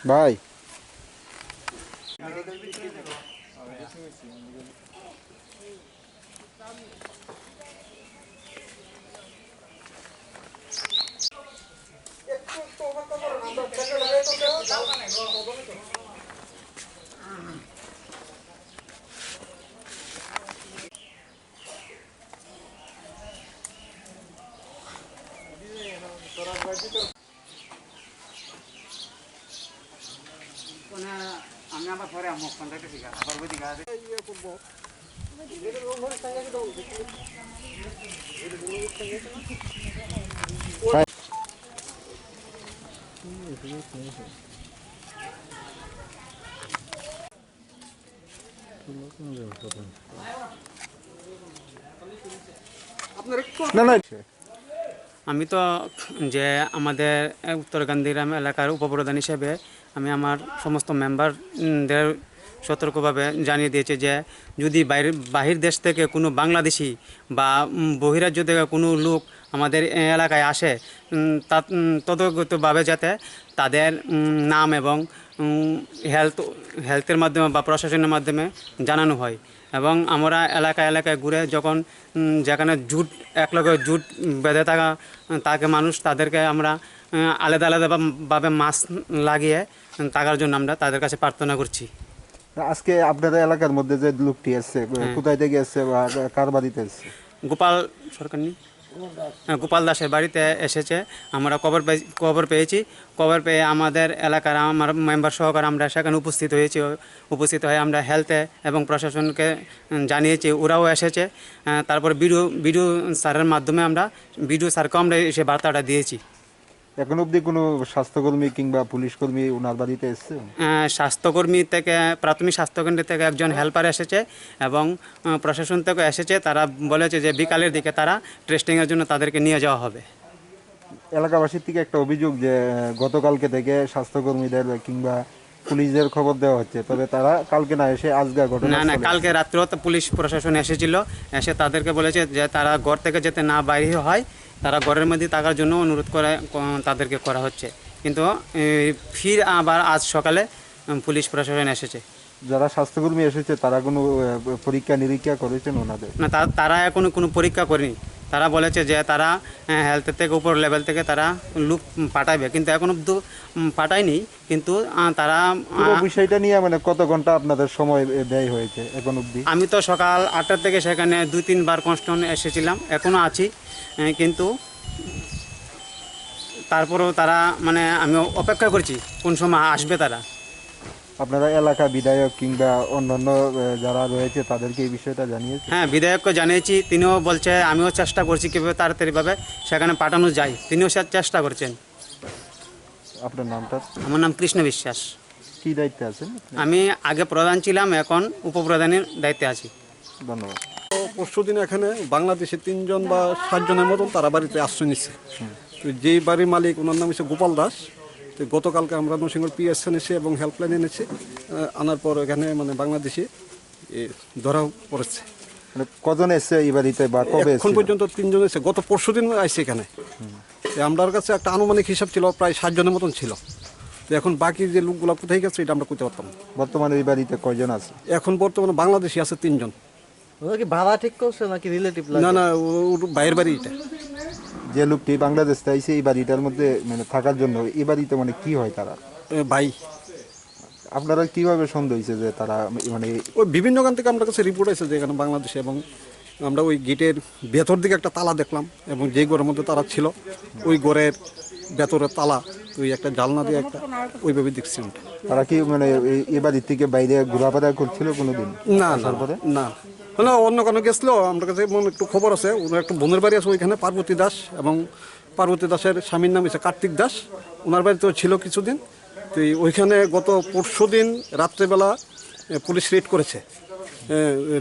ভাই আমি আবার পরে আমার কন্ট্রাক্টে দিগা করব দিগা ইয়ে করব আমি তো যে আমাদের উত্তরগান্ধীগ্রাম এলাকার উপপ্রধান হিসেবে আমি আমার সমস্ত মেম্বারদের সতর্কভাবে জানিয়ে দিয়েছি যে যদি বাহির দেশ থেকে কোনো বাংলাদেশি বা বহিরাজ্য থেকে কোনো লোক আমাদের এলাকায় আসে তথাগতভাবে যাতে তাদের নাম এবং হেলথের মাধ্যমে বা প্রশাসনের মাধ্যমে জানানো হয় এবং আমরা এলাকায় ঘুরে যখন যেখানে জুট একলগে জুট বেঁধে থাকা তাকে মানুষ তাদেরকে আমরা আলাদাভাবে মাস্ক লাগিয়ে থাকার জন্য আমরা তাদের কাছে প্রার্থনা করছি। আজকে আপনাদের এলাকার মধ্যে যে লোকটি এসছে কোথায় থেকে এসছে বা কার বাড়িতে এসছে? গোপাল দাসের বাড়িতে এসেছে। আমরা খবর পেয়েছি। খবর পেয়ে আমাদের এলাকার আমার মেম্বার সহকারে আমরা সেখানে উপস্থিত হয়ে আমরা হেলথে এবং প্রশাসনকে জানিয়েছি, ওরাও এসেছে। তারপর বিডিও স্যারের মাধ্যমে বিডিও স্যারকেও আমরা সে বার্তাটা দিয়েছি। এখন অবধি কোনো স্বাস্থ্যকর্মী কিংবা পুলিশ কর্মী ওনার বাড়িতে এসছে? স্বাস্থ্যকর্মী থেকে প্রাথমিক স্বাস্থ্যকেন্দ্র থেকে একজন হেল্পার এসেছে এবং প্রশাসন থেকে এসেছে। তারা বলেছে যে বিকালের দিকে তারা টেস্টিংয়ের জন্য তাদেরকে নিয়ে যাওয়া হবে। এলাকাবাসীর থেকে একটা অভিযোগ যে গতকালকে থেকে স্বাস্থ্যকর্মীদের কিংবা পুলিশদের খবর দেওয়া হচ্ছে, তবে তারা কালকে না এসে আজকে ঘটনা না কালকে রাত্রেও পুলিশ প্রশাসন এসেছিল। এসে তাদেরকে বলেছে যে তারা ঘর থেকে যেতে না বাইরে হয়, তারা ঘরের মধ্যে থাকার জন্য অনুরোধ করে তাদেরকে করা হচ্ছে। কিন্তু ফির আবার আজ সকালে পুলিশ প্রশাসন এসেছে। যারা স্বাস্থ্যকর্মী এসেছে তারা কোনো পরীক্ষা নিরীক্ষা করেছেন ওনাদের? না, তারা এখনো কোনো পরীক্ষা করেনি। তারা বলেছে যে তারা হেলথের থেকে উপর লেভেল থেকে তারা লোক পাঠাবে, কিন্তু এখন অব্দি পাঠায়নি। কিন্তু তারা বিষয়টা নিয়ে মানে কত ঘন্টা আপনাদের সময় ব্যয় হয়েছে এখন অবধি? আমি তো সকাল 8টার থেকে সেখানে 2-3 বার কনস্টন এসেছিলাম, এখনও আছি। কিন্তু তারপরেও তারা আমি অপেক্ষা করছি কোন সময় আসবে তারা। আপনারা এলাকা বিধায়ক কিংবা অন্যান্য যারা রয়েছে তাদেরকে এই বিষয়টা জানিয়েছে? হ্যাঁ, বিধায়ককে জানিয়েছি। তিনিও বলছে, আমিও চেষ্টা করছি কীভাবে তাড়াতাড়িভাবে সেখানে পাঠানো যায়, তিনিও চেষ্টা করছেন। আপনার নামটা? আমার নাম কৃষ্ণ বিশ্বাস। কী দায়িত্বে আছেন? আমি আগে প্রধান ছিলাম, এখন উপপ্রধানের দায়িত্বে আছি। ধন্যবাদ। পরশু দিন এখানে বাংলাদেশে 3 জন বা 7 জনের মতন তারা বাড়িতে আশ্রয় নিচ্ছে। তো যেই বাড়ির মালিক ওনার নাম হচ্ছে গোপাল দাস। তো গতকালকে আমরা নরসিংহর পিএস এনেছি এবং হেল্পলাইন এনেছি। আনার পর এখানে বাংলাদেশি ধরা পড়েছে। কজন এসছে এই বাড়িতে বা কবে? এখন পর্যন্ত 3 জন এসেছে, গত পরশু দিন আসছে এখানে। আমার কাছে একটা আনুমানিক হিসাব ছিল প্রায় 7 জনের মতন ছিল। তো এখন বাকি যে লোকগুলো কোথায় গেছে এটা আমরা করতে পারতাম। বর্তমানে এই বাড়িতে কয়জন আছে? এখন বর্তমানে বাংলাদেশি আছে 3 জন। কি ভাড়া ঠিক করছে নাকি রিলেটিভ? না ওর বাইরের বাড়ি এটা। যে লোকটি বাংলাদেশ চাইছে এই বাড়িটার মধ্যে থাকার জন্য, এই বাড়িতে কি হয় তারা? ভাই। আপনারা কিভাবে সন্দেহ হয়েছে যে তারা ওই বিভিন্ন গান থেকে আমার কাছে রিপোর্ট আছে যে এখানে বাংলাদেশে, এবং আমরা ওই গেটের ভেতর দিকে একটা তালা দেখলাম এবং যেই ঘরের মধ্যে তারা ছিল ওই ঘরের ভেতরের তালা ওই একটা জালনা দিয়ে একটা ওইভাবে দেখছি। তারা কি এই বাড়ির থেকে বাইরে ঘোরাফেরা করছিল কোনোদিন? না না অন্য কোনো গেছিল। আমার কাছে একটু খবর আছে, ওনার একটা বোনের বাড়ি আছে ওইখানে, পার্বতী দাস, এবং পার্বতী দাসের স্বামীর নাম হচ্ছে কার্তিক দাস। ওনার বাড়িতেও ছিল কিছুদিন। তো ওইখানে গত পরশু দিন রাত্রেবেলা পুলিশ রেড করেছে।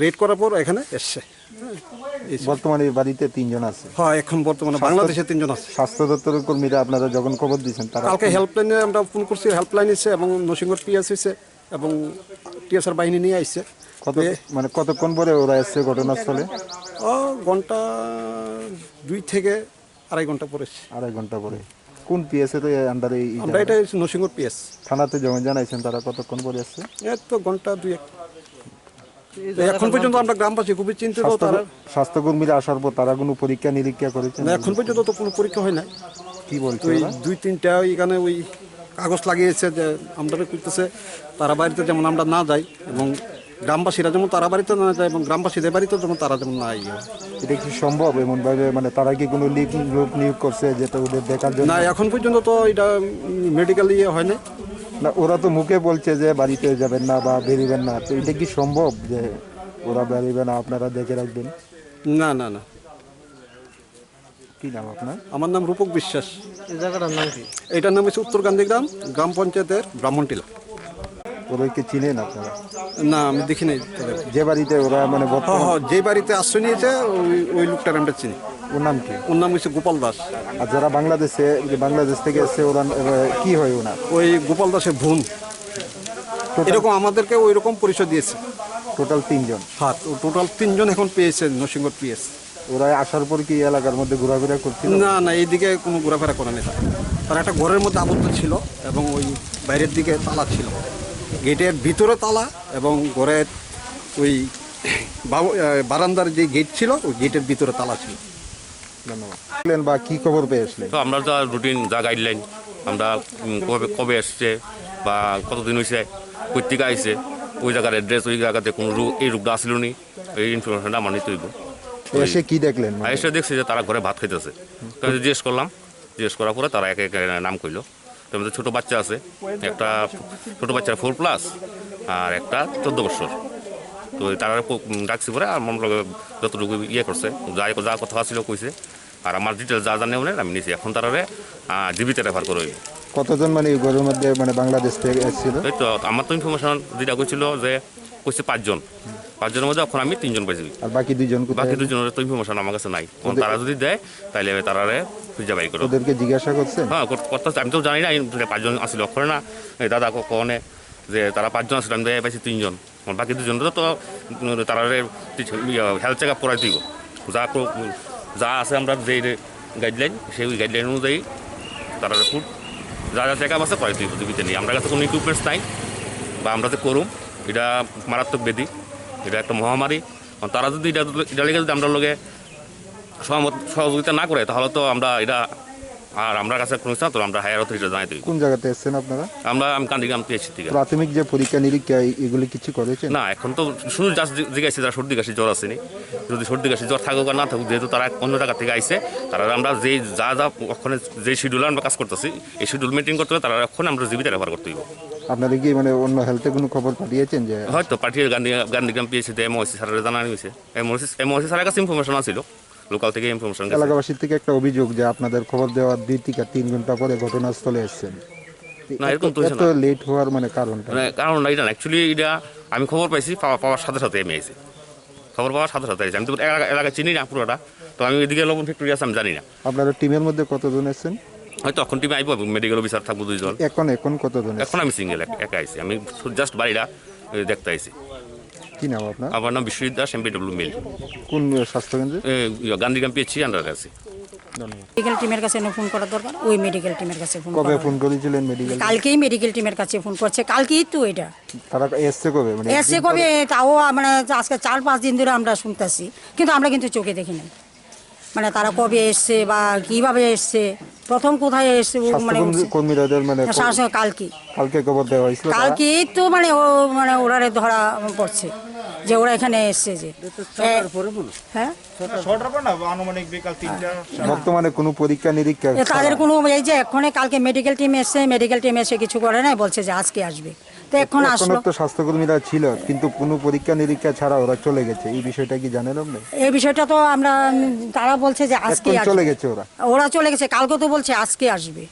রেড করার পর এখানে এসছে। বর্তমানে বাড়িতে 3 জন আছে? হ্যাঁ, এখন বর্তমানে বাংলাদেশে 3 জন আছে। স্বাস্থ্য দপ্তরের কর্মীরা আপনারা যখন খবর দিয়েছেন তারা কালকে হেল্পলাইনে আমরা ফোন করছি, হেল্পলাইন এসে এবং নরসিংহর পিএস এসে এবং টিএসআর বাহিনী নিয়ে আসছে। কতক্ষণ পরে ওরা এসছে ঘটনাস্থলে? ঘন্টা 2 থেকে 2.5 ঘন্টা পরে এসেছি। 2.5 ঘন্টা পরে কোন পিএসএ তো আন্ডারে? আমরা এটা নরসিংগড় পিএস। থানাতে যখন জানাইছেন তারা কতক্ষণ পরে আসছে? এর তো ঘন্টা 2-1। এখন পর্যন্ত আমরা গ্রামবাসী খুবই চিন্তিত। তারা স্বাস্থ্যকর্মীরা আসার পর তারা কোনো পরীক্ষা নিরীক্ষা করেছেন? না, এখন পর্যন্ত তো কোনো পরীক্ষা হয় না। কি বলছে ওই ওরা? 2-3টা এখানে ওই কাগজ লাগিয়েছে যে আমরা করতেছে তারা বাড়িতে যেমন আমরা না যাই, এবং গ্রামবাসীরা যেমন তারা বাড়িতে না যায়, এবং গ্রামবাসীদের বাড়িতে যেমন তারা যেমন না ইয়ে হয়। এটা কি সম্ভব এমন ভাবে? মানে তারা কি কোনো লোক নিয়োগ করছে যেটা ওদের দেখার জন্য? না, এখন পর্যন্ত তো এটা মেডিকেল ইয়ে হয় না। না, ওরা তো মুখে বলছে যে বাড়িতে যাবেন না বা বেরোবেন না, তো এটা কি সম্ভব যে ওরা বেরোবে না, আপনারা দেখে রাখবেন? না না না। কি নাম আপনার? আমার নাম রূপক বিশ্বাস। এই জায়গাটার নাম কি? এটার নাম হচ্ছে উত্তর গান্ধীগ্রাম গ্রাম পঞ্চায়েতের ব্রাহ্মণটিলা। ওদেরকে চিনেন আপনারা? না, আমি দেখি নাই তাদের। যে বাড়িতে ওরা মানে হ্যাঁ, যে বাড়িতে আশ্রয় নিয়েছে ওই লোকটার আমরা চিনি। ওর নাম কি? ওর নাম হচ্ছে গোপাল দাস। আর যারা বাংলাদেশ থেকে এসে ওরা কি হয় ওনার? ওই গোপাল দাসের বোন। এরকম আমাদেরকে ওই রকম পরিচয় দিয়েছে। টোটাল 3 জন? হ্যাঁ, টোটাল 3 জন এখন পেয়েছে নরসিংগড় পিএস। ওরা আসার পর কি এলাকার মধ্যে ঘোরাফেরা করছিল? না না, এইদিকে কোনো ঘোরাফেরা করে না। তারা একটা ঘরের মধ্যে আবদ্ধ ছিল, এবং ওই বাইরের দিকে তালা ছিল। গেটের ভিতরে তালা, এবং ঘরের ওই বারান্দার যে গেট ছিল ওই গেটের ভিতরে তালা ছিল। ধন্যবাদ। বা কি খবর পেয়ে আসলেন? তো আমরা যা রুটিন, যা গাইডলাইন, আমরা কবে কবে এসছে বা কতদিন হয়েছে, পত্রিকা আইছে, ওই জায়গার অ্যাড্রেস, ওই জায়গাতে কোনো এই রোগটা আসল নি, এই ইনফরমেশনটা আমার নিতে হইব। এসে কি দেখলেন? এসে দেখছি যে তারা ঘরে ভাত খাইতেছে। তো জিজ্ঞেস করলাম, জিজ্ঞেস করার পরে তারা একে একে নাম কইলো। তো আমাদের ছোটো বাচ্চা আছে, একটা ছোটো বাচ্চার 4+ আর একটা 14 বছর। তো তারা ডাকছি পরে আর মনে লগে যতটুকু ইয়ে করছে, যা কথা ছিল কইছে, আর আমার ডিটেলস যা জানে ওনের আমি নিছি। এখন তারা জীবিত রেফার করে। কতজন মানে এই ঘরের মধ্যে মানে বাংলাদেশ থেকে এসেছিল? এই তো আমার তো ইনফরমেশন যেটা কইছিল যে কইছে 5 জন। 5 জনের মধ্যে এখন আমি 3 জন পাইছি। আর বাকি 2 জন কোথায়? বাকি 2 জনের তো ইনফরমেশন আমার কাছে নাই। তারা যদি দেয় তাহলে তারারে খুঁজে বাই করো। ওদেরকে জিজ্ঞাসা করছেন? হ্যাঁ, কথা আমি তো জানি না 5 জন আসলে অক্ষরে না। এই দাদা কনে যে তারা 5 জন আসলে, আমি পাইছি 3 জন। বাকি 2 জন তো তারারে হেলথ চেক আপ করাই দিব। যা আছে আমরা যে গাইডলাইন, সেই গাইডলাইন অনুযায়ী তারা ফুড যা যা চেক আপ আছে করাই দিব। জীবিত নেই, আমার কাছে কোনো ইকুইপমেন্টস নাই বা আমরা যে করুম, এটা মারাত্মক ব্যাধি, এটা একটা মহামারী। তারা যদি এটা লেগে যদি আমরা লগে সহযোগিতা না করে, তাহলে তো আমরা এটা আর আমরা কাছে কোনো তো আমরা হায়ার অথরিটি জানাই দিই। কোন জায়গাতে এসেছেন আপনারা? আমি কান্দিগ্রাম পেয়েছি। ঠিক আছে, প্রাথমিক যে পরীক্ষা নিরীক্ষা এগুলি কিছু করেছেন? না, এখন তো শুধু জাস্ট জিজ্ঞাসা যারা সর্দি কাশি জ্বর আসেনি। যদি সর্দি কাশি জ্বর থাকুক আর না থাকুক, যেহেতু তারা অন্য জায়গা থেকে আইসে, তারা আমরা যা ওখানে যে শিডিউলে আমরা কাজ করতেছি, এই শিডিউল মেনটেন করতে হবে। তারা ওখানে আমরা জীবিত রেফার করতে হইব। আপনারা কি মানে অন্য হেলথে কোনো খবর পাঠিয়েছেন? যে হয়তো পাঠিয়ে গান্ধীগ্রাম পেয়েছি, এমওসি স্যারের জানানো হয়েছে। এমওসি স্যারের কাছে ইনফরমেশন আছিল, লোকাল থেকে ইনফরমেশন। এলাকাবাসীর থেকে একটা অভিযোগ যে আপনাদের খবর দেওয়ার 2-3 ঘন্টা পরে ঘটনাস্থলে এসেছেন। না, এরকম তো এত লেট হওয়ার মানে কারণটা? কারণ এটা না, অ্যাকচুয়ালি এটা আমি খবর পাইছি, পাওয়ার সাথে সাথে আমি আইছি। খবর পাওয়ার সাথে সাথে আইছি। আমি তো এলাকা চিনি না পুরোটা, তো আমি এদিকে লবণ ফ্যাক্টরি আছে, আমি জানি না। আপনারা টিমের মধ্যে কতজন এসেছেন? হয়তো এখন টিমে আইব, মেডিকেল অফিসার থাকবো 2 জন। এখন কতজন? এখন আমি সিঙ্গেল একা আইছি, আমি জাস্ট বাড়িটা দেখতে আইছি। কি নাম আপনার? আমার নাম বিশ্বজিৎ দাস, MPW মেল। কোন স্বাস্থ্যকেন্দ্রে? গান্ধীগ্রাম পেয়েছি আন্ডার আছি। মেডিকেল টিমের কাছে ফোন করা দরকার, ওই মেডিকেল টিমের কাছে ফোন কবে করা। ফোন করেছিলেন মেডিকেল? কালকেই মেডিকেল টিমের কাছে ফোন করছে, কালকেই তো এটা তারা এসছে কবে? মানে এসে কবে তাও মানে আজকে 4-5 দিন ধরে আমরা শুনতেছি, কিন্তু আমরা কিন্তু চোখে দেখি নাই। মানে তারা কবে এসছে বা কিভাবে এসছে, প্রথম কোথায় এসছে, মানে কর্মীদের মানে কালকে খবর দেওয়া হয়েছিল। কালকে তো মানে ওরারে ধরা পড়ছে যে ওরা এখানে এসছে। যে হ্যাঁ, বর্তমানে কোনো পরীক্ষা নিরীক্ষা তাদের কোনো এই যে এক্ষণে কালকে মেডিকেল টিম এসছে, মেডিকেল টিম এসে কিছু করে নাই, বলছে যে আজকে আসবে। তো এখন আসলো, তো স্বাস্থ্যকর্মীরা ছিল কিন্তু কোনো পরীক্ষা নিরীক্ষা ছাড়া ওরা চলে গেছে, এই বিষয়টা কি জানেন আপনি? এই বিষয়টা তো আমরা, তারা বলছে যে আজকে চলে গেছে, ওরা চলে গেছে, কালকে তো বলছে আজকে আসবে।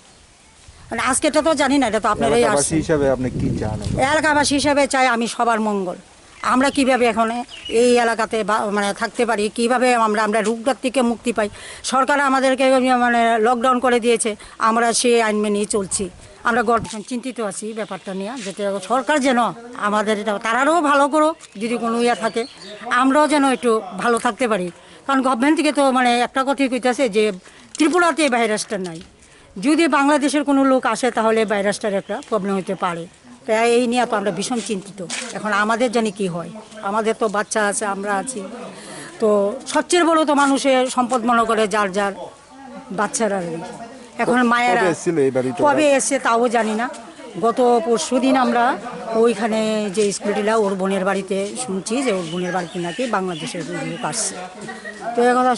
মানে আজকেটা তো জানি না, এটা তো আপনার এই এলাকাবাসী হিসাবে আপনি কি চান? এলাকাবাসী হিসাবে চাই আমি সবার মঙ্গল। আমরা কিভাবে এখন এই এলাকাতে মানে থাকতে পারি, কিভাবে আমরা রোগটার থেকে মুক্তি পাই। সরকার আমাদেরকে মানে লকডাউন করে দিয়েছে, আমরা সেই আইন মেনেই চলছি। আমরা চিন্তিত আছি ব্যাপারটা নিয়ে, যেটা সরকার যেন আমাদের এটা তারারও ভালো করো, যদি কোনো ইয়ে থাকে আমরাও যেন একটু ভালো থাকতে পারি। কারণ গভর্নমেন্ট থেকে তো মানে একটা কথাই কইতেছে যে ত্রিপুরাতে এই ভাইরাসটা নাই। যদি বাংলাদেশের কোনো লোক আসে তাহলে ভাইরাসটার একটা প্রবলেম হতে পারে। তাই এই নিয়ে তো আমরা ভীষণ চিন্তিত। এখন আমাদের জানি কি হয়, আমাদের তো বাচ্চা আছে, আমরা আছি। তো সবচেয়ে বড় তো মানুষের সম্পদ মনে করে যার যার বাচ্চারা। এখন মায়েরা কবে এসেছিল এই বাড়িতে ওরা? কবে এসছে তাও জানি না। গত পরশুদিন আমরা ওইখানে যে স্কুলটিলা ওর বোনের বাড়িতে শুনছি যে ওর বোনের বাড়িতে নাকি বাংলাদেশের লোক আসছে। তো এ কথা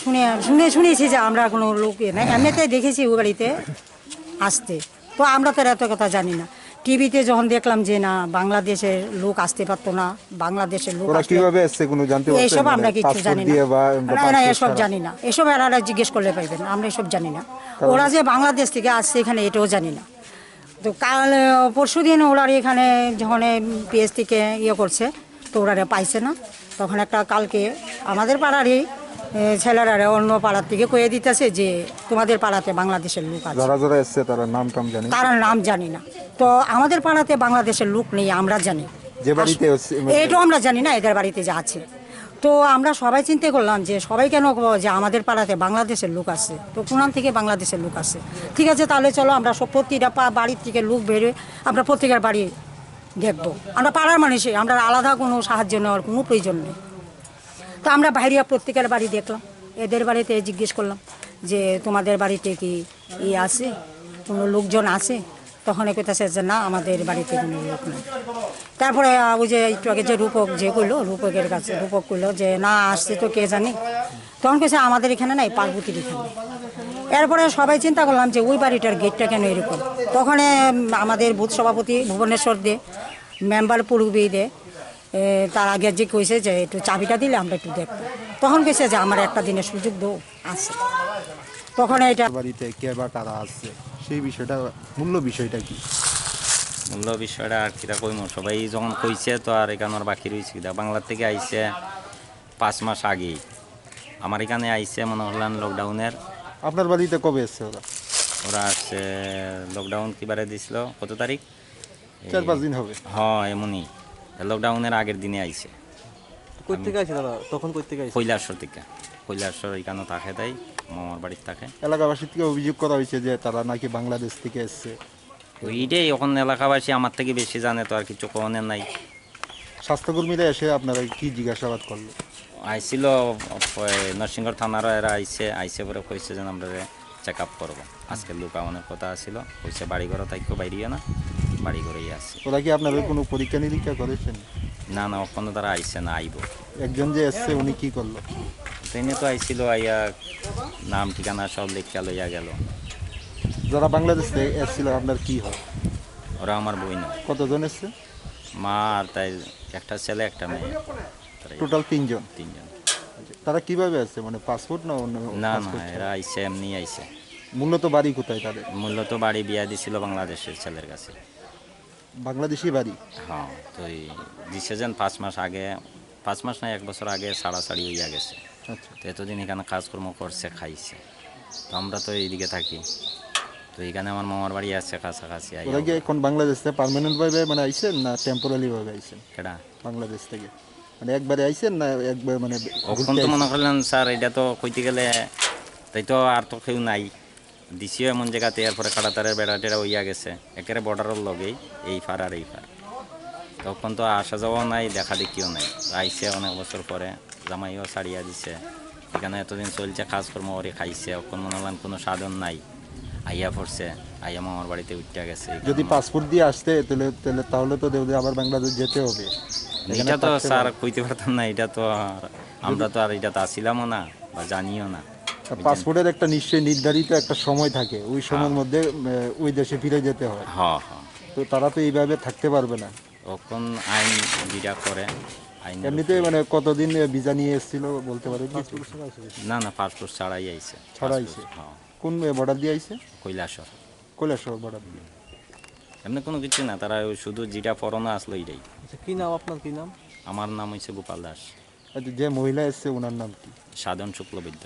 শুনেছি যে আমরা কোনো লোক নাই, এমনিতে দেখেছি ওই বাড়িতে আসতে। তো আমরা তো এত কথা জানি না। টিভিতে যখন দেখলাম যে না বাংলাদেশের লোক আসতে পারতো না, বাংলাদেশের লোক ওরা কিভাবে এসছে কোনো জানতে পারছেন? এইসব আমরা কিছু পাসপোর্ট জানি দিয়ে বা না, না passport এসব ছাড়া? জানি না। এসব এরা জিজ্ঞেস করলে পাইবেন, আমরা এসব জানি না। ওরা যে বাংলাদেশ থেকে আসছে এখানে এটাও জানি না। তো কাল পরশুদিন ওরা এখানে যখন পিএস থেকে করছে তো ওরা পাইছে না। তখন একটা কালকে আমাদের পাড়ারই ছেলেরা অন্য পাড়ার থেকে কয়ে দিতেছে যে তোমাদের পাড়াতে বাংলাদেশের লোক আছে। যারা যারা এসছে তারা নাম টাম জানি? তার নাম জানি না। তো আমাদের পাড়াতে বাংলাদেশের লোক নেই, আমরা জানি। যে বাড়িতে এটাও আমরা জানি না এদের বাড়িতে যে আছে। তো আমরা সবাই চিন্তা করলাম যে সবাই কেন যে আমাদের পাড়াতে বাংলাদেশের লোক আছে, তো কোনান থেকে বাংলাদেশের লোক আছে। ঠিক আছে তাহলে চলো আমরা সব প্রতিটা বাড়ির থেকে লোক বেরোয় আমরা প্রত্যেকের বাড়ি দেখবো। আমরা পাড়ার মানুষে, আমরা আলাদা কোনো সাহায্য নেওয়ার কোনো প্রয়োজন নেই। তো আমরা বাইরে প্রত্যেকের বাড়ি দেখলাম, এদের বাড়িতে জিজ্ঞেস করলাম যে তোমাদের বাড়িতে কি আছে, কোনো লোকজন আছে? তখন কইতেছে যে না আমাদের বাড়িতে কোনো লোক নেই। তারপরে ওই যে একটু আগে যে রূপক যে কইলো, রূপকের কাছে রূপক কইলো যে না আসছে তো কে জানি। তখন কেছে আমাদের এখানে নাই, পার্বতীর এখানে। এরপরে সবাই চিন্তা করলাম যে ওই বাড়িটার গেটটা কেন এরকম। তখন আমাদের বুথ সভাপতি ভুবনেশ্বর দে, মেম্বার পূর্বী দে, তার আগে যে কইছে যে একটু চাবিটা দিলে আমরা একটু দেখবো। তখন কেছে যে আমার একটা দিনের সুযোগ দো আছে। তখন এটা বাড়িতে কে বা কারা আসছে সেই বিষয়টা, মূল্য বিষয়টা কি? মূল্য বিষয়টা আর কিরা কইম, সবাই যখন কইছে তো আর এখানে আর বাকি রয়েছে কিনা। বাংলার থেকে আইছে 5 মাস আগেই, আমার এখানে আইছে মনে হলেন লকডাউনের। আপনার বাড়িতে কবে এসছে ওরা? ওরা আসছে লকডাউন কিবারে দিছিল, কত তারিখ? 4-5 দিন হবে। হ্যাঁ এমনই, লকডাউনের আগের দিনে আইছে। কই থেকে আইছে তারা? তখন কই থেকে আইছে? কৈলাসর থেকে, কৈলাসর এখানে থাকে, তাই মামার বাড়িতে থাকে। এলাকাবাসী থেকে অভিযোগ করা হয়েছে যে তারা নাকি বাংলাদেশ থেকে এসছে। ওইটাই এখন এলাকাবাসী আমার থেকে বেশি জানে, তো আর কিছু কনের নাই। স্বাস্থ্যকর্মীরা এসে আপনারা কি জিজ্ঞাসাবাদ করলো? আইছিল নরসিংগড় থানারও এরা আইসে পরে কইছে যে আমরা চেক আপ করবো। আজকে লুকাওয়ানোর কথা আসছিল, কইছে বাড়ি ঘরে তাইকে বাইরিও না, বাড়ি ঘরেই আসছে। ওরা কি আপনাদের কোনো পরীক্ষা নিরীক্ষা করেছেন? না না, ওখানে তারা আইসে না, আইব। একজন যে এসছে উনি কি করলো? ট্রেনে তো আইছিল, আইয়া নাম ঠিকানা সব লেখা লইয়া গেল। যারা বাংলাদেশ থেকে এসেছিল আপনার কি হয়? ওরা আমার বই না। কতজন এসছে? মা আর তাই একটা ছেলে একটা মেয়ে, তারাই টোটাল 3 জন। 3 জন। তারা কিভাবে আসছে, মানে পাসপোর্ট না অন্য? না না, passport ছাড়া? এরা আইসে এমনি আইসে। মূলত বাড়ি কোথায় তাদের? মূলত বাড়ি বিয়া দিছিল বাংলাদেশের ছেলের কাছে। বাংলাদেশি বাড়ি? হ্যাঁ, তো এই ডিসিশন 5 মাস আগে, 5 মাস না 1 বছর আগে ছাড়াছাড়ি হইয়া গেছে। আচ্ছা। তো এতদিন এখানে কাজকর্ম করছে, খাইছে। তো আমরা তো এইদিকে থাকি, তো এখানে আমার মামার বাড়ি আছে কাছাকাছি। ওরা কি এখন বাংলাদেশ থেকে পার্মানেন্ট ভাবে মানে আইছেন না টেম্পোরারি ভাবে আইছেন? কেডা বাংলাদেশ থেকে মানে একবারে আইছেন না একবার মানে ওখান তো মনে করলেন স্যার, এটা তো কইতে গেলে তাই তো আর তো কেউ নাই। দিছিও এমন জায়গাতে, এরপরে কাটাতারের বেড়া টেড়া হইয়া গেছে, একেবারে বর্ডারের লগেই, এই পার আর এই পার। তখন তো আসা যাওয়াও নাই, দেখা দেখিও নাই। আইসে অনেক বছর পরে, জামাইও ছাড়িয়া দিছে। এখানে এতদিন চলছে, কাজকর্ম করে খাইছে, এখন মনে হলেন কোনো সাধন নাই, আইয়া পড়ছে, আইয়া মামার বাড়িতে উঠতে গেছে। যদি পাসপোর্ট দিয়ে আসতে তাহলে তো আবার বাংলাদেশ যেতে হবে। এটা তো স্যার কইতে পারতাম না, এটা তো আমরা তো আর এটা তো আসিলামও না বা জানিও না। পাসপোর্টের একটা নিশ্চয়ই নির্ধারিত একটা সময় থাকে, ওই সময়ের মধ্যে ওই দেশে ফিরে যেতে হয়। হ্যাঁ হ্যাঁ, তো তারা তো এইভাবে থাকতে পারবে না। তখন আইন যেটা করে, আইন এমনিতে মানে কতদিন ভিসা নিয়ে এসেছিল বলতে পারেন? না না, পাসপোর্ট ছাড়াই আইছে। ছাড়া আইছে? হ্যাঁ, কোন বর্ডার দিয়ে আইছে? কৈলাসর। কৈলাসহর বর্ডার দিয়ে? এমনি কোনো কিছু না, তারা ওই শুধু যেটা পড়ানো আসলো এটাই। আচ্ছা কি নাম আপনার, কি নাম? আমার নাম হচ্ছে গোপাল দাস। আচ্ছা, যে মহিলা এসছে ওনার নাম কি? সাধন শুক্লবৈদ্য।